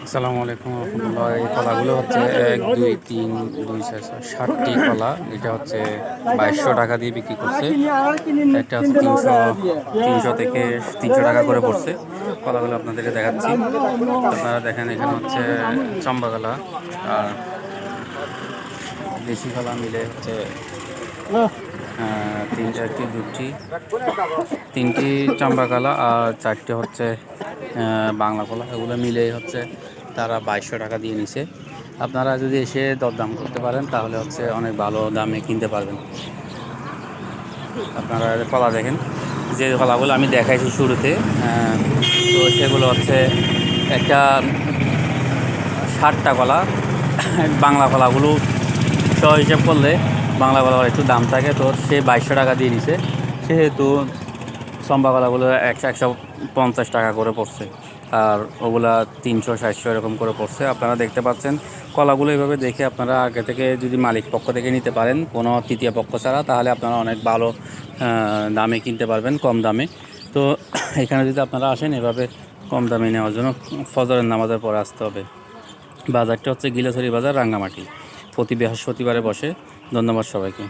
আসসালামু আলাইকুম রহমতুল্লাহ। এই কলাগুলো হচ্ছে 1 2 3 2 4 60টি কলা। এটা হচ্ছে 2200 টাকা দিয়ে বিক্রি করছে। একটা হচ্ছে 300 থেকে 300 টাকা করে পড়ছে। কলাগুলো আপনাদেরকে দেখাচ্ছি। আপনারা দেখেন এখানে হচ্ছে চম্বা কলা আর দেশি কলা মিলে হচ্ছে তিনটি চাম্বা কলা আর 4টে হচ্ছে বাংলা কলা। এগুলো মিলেই হচ্ছে তারা 2200 টাকা দিয়ে নিছে। আপনারা যদি এসে দরদাম করতে পারেন তাহলে হচ্ছে অনেক ভালো দামে কিনতে পারবেন। আপনারা কলা দেখেন, যে কলাগুলো আমি দেখাইছি শুরুতে, তো সেগুলো হচ্ছে একটা 60টা কলা। বাংলা কলাগুলো সহ হিসেব করলে বাংলা কলাগুলো একটু দাম থাকে, তো সে 2200 টাকা দিয়ে নিছে। সেহেতু চম্পা কলাগুলো 150 টাকা করে পড়ছে, আর ওগুলা 300 700 এরকম করে পড়ছে। আপনারা দেখতে পাচ্ছেন কলাগুলো এইভাবে দেখে আপনারা আগে থেকে যদি মালিক পক্ষ থেকে নিতে পারেন কোনো তৃতীয় পক্ষ ছাড়া, তাহলে আপনারা অনেক ভালো দামে কিনতে পারবেন, কম দামে। তো এখানে যদি আপনারা আসেন এভাবে কম দামে নেওয়ার জন্য ফজরের নামাজের পরে আসতে হবে। বাজারটা হচ্ছে গিলাছড়ি বাজার, রাঙ্গামাটি। প্রতি বৃহস্পতিবারে বসে। ধন্যবাদ সবাইকে।